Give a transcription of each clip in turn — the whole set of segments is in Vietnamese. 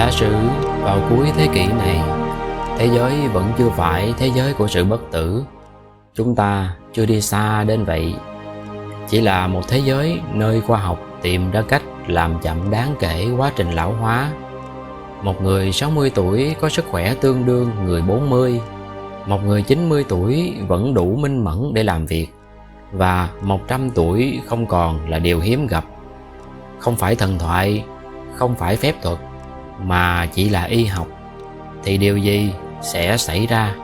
Giả sử vào cuối thế kỷ này, thế giới vẫn chưa phải thế giới của sự bất tử, chúng ta chưa đi xa đến vậy. Chỉ là một thế giới nơi khoa học tìm ra cách làm chậm đáng kể quá trình lão hóa. Một người 60 tuổi có sức khỏe tương đương người 40, một người 90 tuổi vẫn đủ minh mẫn để làm việc, và 100 tuổi không còn là điều hiếm gặp. Không phải thần thoại, không phải phép thuật, mà chỉ là y học, thì điều gì sẽ xảy ra?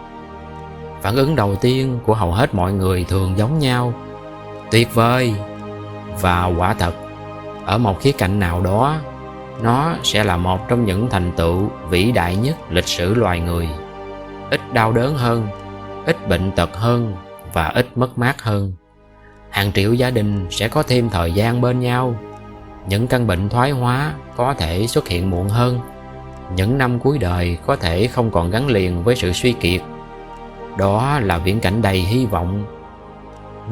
Phản ứng đầu tiên của hầu hết mọi người thường giống nhau: tuyệt vời. Và quả thật, ở một khía cạnh nào đó, nó sẽ là một trong những thành tựu vĩ đại nhất lịch sử loài người. Ít đau đớn hơn, ít bệnh tật hơn và ít mất mát hơn. Hàng triệu gia đình sẽ có thêm thời gian bên nhau. Những căn bệnh thoái hóa có thể xuất hiện muộn hơn. Những năm cuối đời có thể không còn gắn liền với sự suy kiệt. Đó là viễn cảnh đầy hy vọng.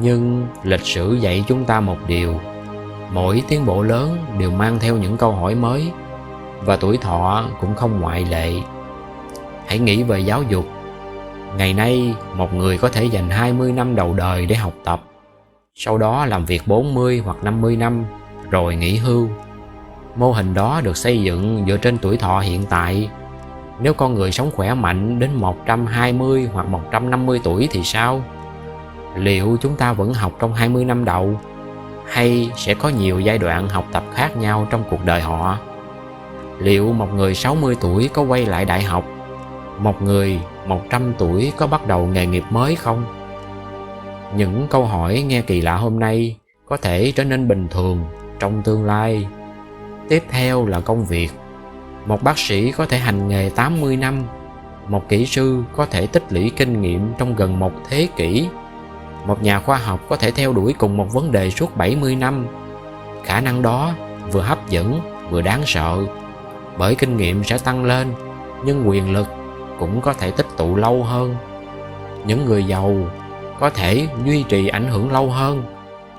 Nhưng lịch sử dạy chúng ta một điều: mỗi tiến bộ lớn đều mang theo những câu hỏi mới, và tuổi thọ cũng không ngoại lệ. Hãy nghĩ về giáo dục. Ngày nay, một người có thể dành 20 năm đầu đời để học tập, sau đó làm việc 40 hoặc 50 năm, rồi nghỉ hưu. Mô hình đó được xây dựng dựa trên tuổi thọ hiện tại. Nếu con người sống khỏe mạnh đến 120 hoặc 150 tuổi thì sao? Liệu chúng ta vẫn học trong 20 năm đầu, hay sẽ có nhiều giai đoạn học tập khác nhau trong cuộc đời họ? Liệu một người 60 tuổi có quay lại đại học? Một người 100 tuổi có bắt đầu nghề nghiệp mới không? Những câu hỏi nghe kỳ lạ hôm nay có thể trở nên bình thường trong tương lai. Tiếp theo là công việc. Một bác sĩ có thể hành nghề 80 năm. Một kỹ sư có thể tích lũy kinh nghiệm trong gần một thế kỷ. Một nhà khoa học có thể theo đuổi cùng một vấn đề suốt 70 năm. Khả năng đó vừa hấp dẫn vừa đáng sợ, bởi kinh nghiệm sẽ tăng lên, nhưng quyền lực cũng có thể tích tụ lâu hơn. Những người giàu có thể duy trì ảnh hưởng lâu hơn.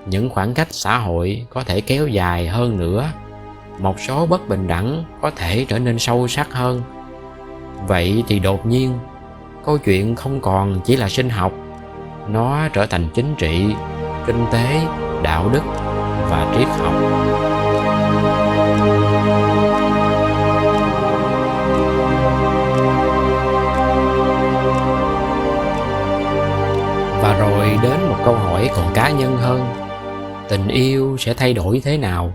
Những khoảng cách xã hội có thể kéo dài hơn nữa. Một số bất bình đẳng có thể trở nên sâu sắc hơn. Vậy thì đột nhiên, câu chuyện không còn chỉ là sinh học. Nó trở thành chính trị, kinh tế, đạo đức và triết học. Và rồi đến một câu hỏi còn cá nhân hơn: tình yêu sẽ thay đổi thế nào?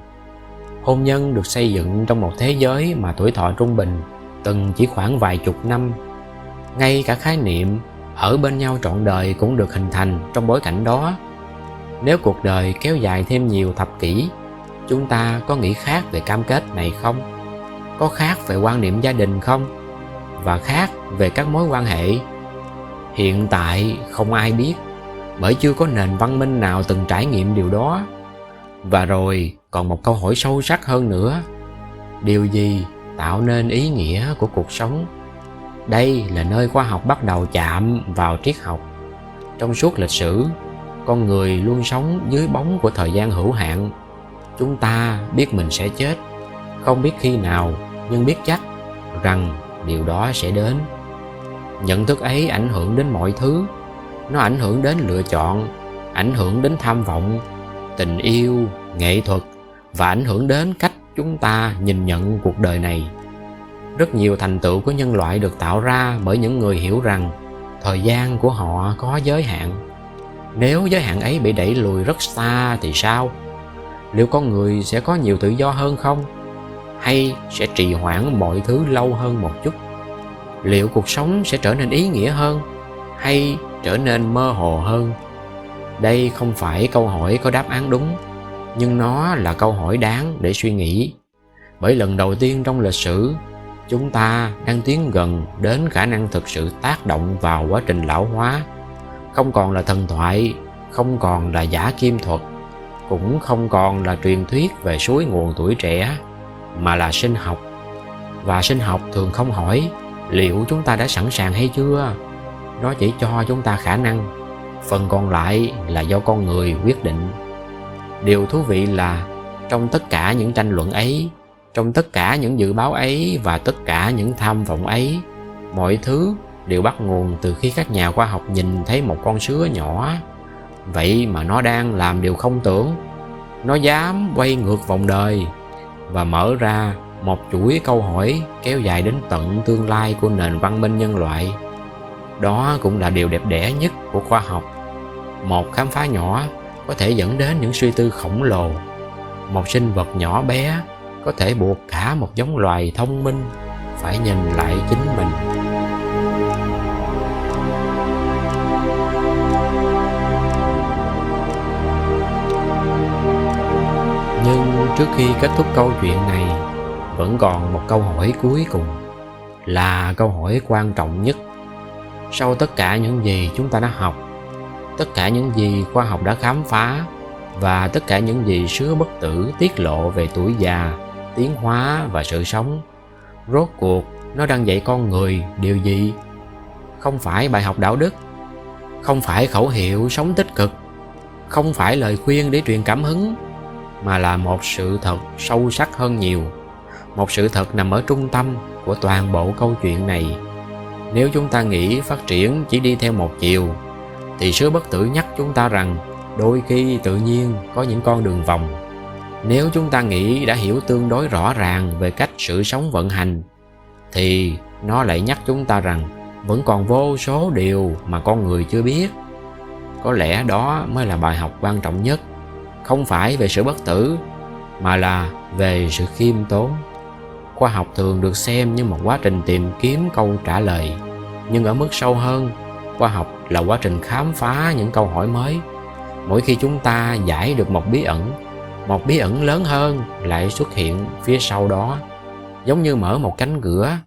Hôn nhân được xây dựng trong một thế giới mà tuổi thọ trung bình từng chỉ khoảng vài chục năm. Ngay cả khái niệm ở bên nhau trọn đời cũng được hình thành trong bối cảnh đó. Nếu cuộc đời kéo dài thêm nhiều thập kỷ, chúng ta có nghĩ khác về cam kết này không? Có khác về quan niệm gia đình không? Và khác về các mối quan hệ? Hiện tại không ai biết, bởi chưa có nền văn minh nào từng trải nghiệm điều đó. Và rồi còn một câu hỏi sâu sắc hơn nữa: điều gì tạo nên ý nghĩa của cuộc sống? Đây là nơi khoa học bắt đầu chạm vào triết học. Trong suốt lịch sử, con người luôn sống dưới bóng của thời gian hữu hạn. Chúng ta biết mình sẽ chết, không biết khi nào, nhưng biết chắc rằng điều đó sẽ đến. Nhận thức ấy ảnh hưởng đến mọi thứ. Nó ảnh hưởng đến lựa chọn, ảnh hưởng đến tham vọng, tình yêu, nghệ thuật, và ảnh hưởng đến cách chúng ta nhìn nhận cuộc đời này. Rất nhiều thành tựu của nhân loại được tạo ra bởi những người hiểu rằng thời gian của họ có giới hạn. Nếu giới hạn ấy bị đẩy lùi rất xa thì sao? Liệu con người sẽ có nhiều tự do hơn không? Hay sẽ trì hoãn mọi thứ lâu hơn một chút? Liệu cuộc sống sẽ trở nên ý nghĩa hơn, hay trở nên mơ hồ hơn? Đây không phải câu hỏi có đáp án đúng, nhưng nó là câu hỏi đáng để suy nghĩ. Bởi lần đầu tiên trong lịch sử, chúng ta đang tiến gần đến khả năng thực sự tác động vào quá trình lão hóa. Không còn là thần thoại, không còn là giả kim thuật, cũng không còn là truyền thuyết về suối nguồn tuổi trẻ, mà là sinh học. Và sinh học thường không hỏi liệu chúng ta đã sẵn sàng hay chưa. Nó chỉ cho chúng ta khả năng, phần còn lại là do con người quyết định. Điều thú vị là trong tất cả những tranh luận ấy, Trong tất cả những dự báo ấy và tất cả những tham vọng ấy, mọi thứ đều bắt nguồn từ khi các nhà khoa học nhìn thấy một con sứa nhỏ. Vậy mà nó đang làm điều không tưởng. Nó dám quay ngược vòng đời và mở ra một chuỗi câu hỏi kéo dài đến tận tương lai của nền văn minh nhân loại. Đó cũng là điều đẹp đẽ nhất của khoa học. Một khám phá nhỏ có thể dẫn đến những suy tư khổng lồ. Một sinh vật nhỏ bé có thể buộc cả một giống loài thông minh phải nhìn lại chính mình. Nhưng trước khi kết thúc câu chuyện này, vẫn còn một câu hỏi cuối cùng, là câu hỏi quan trọng nhất. Sau tất cả những gì chúng ta đã học, tất cả những gì khoa học đã khám phá, và tất cả những gì sứa bất tử tiết lộ về tuổi già, tiến hóa và sự sống, rốt cuộc nó đang dạy con người điều gì? Không phải bài học đạo đức, không phải khẩu hiệu sống tích cực, không phải lời khuyên để truyền cảm hứng, mà là một sự thật sâu sắc hơn nhiều. Một sự thật nằm ở trung tâm của toàn bộ câu chuyện này. Nếu chúng ta nghĩ phát triển chỉ đi theo một chiều, thì sứa bất tử nhắc chúng ta rằng đôi khi tự nhiên có những con đường vòng. Nếu chúng ta nghĩ đã hiểu tương đối rõ ràng về cách sự sống vận hành, thì nó lại nhắc chúng ta rằng vẫn còn vô số điều mà con người chưa biết. Có lẽ đó mới là bài học quan trọng nhất, không phải về sự bất tử, mà là về sự khiêm tốn. Khoa học thường được xem như một quá trình tìm kiếm câu trả lời, nhưng ở mức sâu hơn, khoa học là quá trình khám phá những câu hỏi mới. Mỗi khi chúng ta giải được một bí ẩn lớn hơn lại xuất hiện phía sau đó, giống như mở một cánh cửa,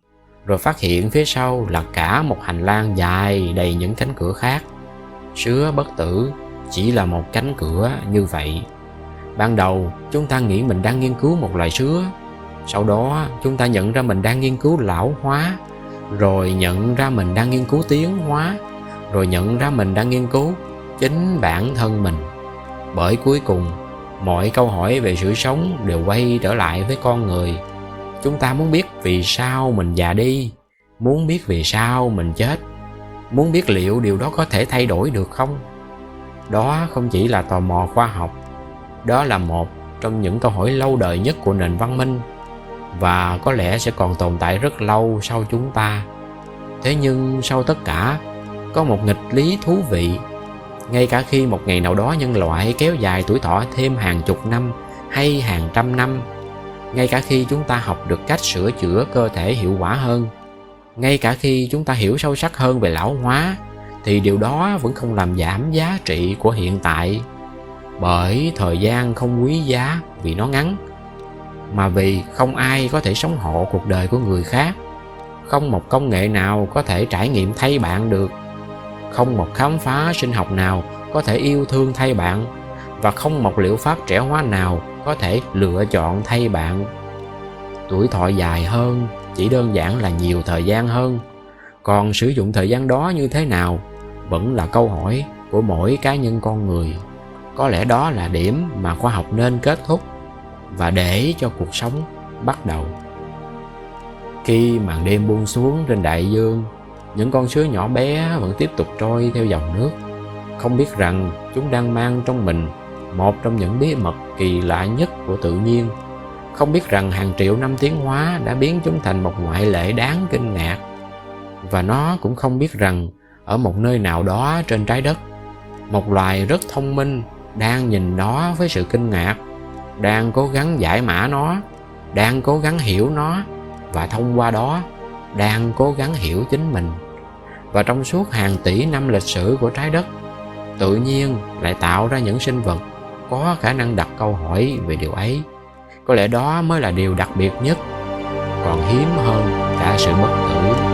rồi phát hiện phía sau là cả một hành lang dài đầy những cánh cửa khác. Sứa bất tử chỉ là một cánh cửa như vậy. Ban đầu chúng ta nghĩ mình đang nghiên cứu một loài sứa, sau đó chúng ta nhận ra mình đang nghiên cứu lão hóa, rồi nhận ra mình đang nghiên cứu tiến hóa, rồi nhận ra mình đang nghiên cứu chính bản thân mình. Bởi cuối cùng, mọi câu hỏi về sự sống đều quay trở lại với con người. Chúng ta muốn biết vì sao mình già đi, muốn biết vì sao mình chết, muốn biết liệu điều đó có thể thay đổi được không. Đó không chỉ là tò mò khoa học, đó là một trong những câu hỏi lâu đời nhất của nền văn minh, và có lẽ sẽ còn tồn tại rất lâu sau chúng ta. Thế nhưng sau tất cả, có một nghịch lý thú vị. Ngay cả khi một ngày nào đó nhân loại kéo dài tuổi thọ thêm hàng chục năm hay hàng trăm năm, ngay cả khi chúng ta học được cách sửa chữa cơ thể hiệu quả hơn, ngay cả khi chúng ta hiểu sâu sắc hơn về lão hóa, thì điều đó vẫn không làm giảm giá trị của hiện tại. Bởi thời gian không quý giá vì nó ngắn, mà vì không ai có thể sống hộ cuộc đời của người khác. Không một công nghệ nào có thể trải nghiệm thay bạn được, không một khám phá sinh học nào có thể yêu thương thay bạn, và không một liệu pháp trẻ hóa nào có thể lựa chọn thay bạn. Tuổi thọ dài hơn chỉ đơn giản là nhiều thời gian hơn, còn sử dụng thời gian đó như thế nào vẫn là câu hỏi của mỗi cá nhân con người. Có lẽ đó là điểm mà khoa học nên kết thúc, và để cho cuộc sống bắt đầu. Khi màn đêm buông xuống trên đại dương, những con sứa nhỏ bé vẫn tiếp tục trôi theo dòng nước, không biết rằng chúng đang mang trong mình một trong những bí mật kỳ lạ nhất của tự nhiên, không biết rằng hàng triệu năm tiến hóa đã biến chúng thành một ngoại lệ đáng kinh ngạc. Và nó cũng không biết rằng ở một nơi nào đó trên trái đất, một loài rất thông minh đang nhìn nó với sự kinh ngạc, đang cố gắng giải mã nó, đang cố gắng hiểu nó, và thông qua đó đang cố gắng hiểu chính mình. Và trong suốt hàng tỷ năm lịch sử của trái đất, tự nhiên lại tạo ra những sinh vật có khả năng đặt câu hỏi về điều ấy. Có lẽ đó mới là điều đặc biệt nhất, còn hiếm hơn cả sự bất tử.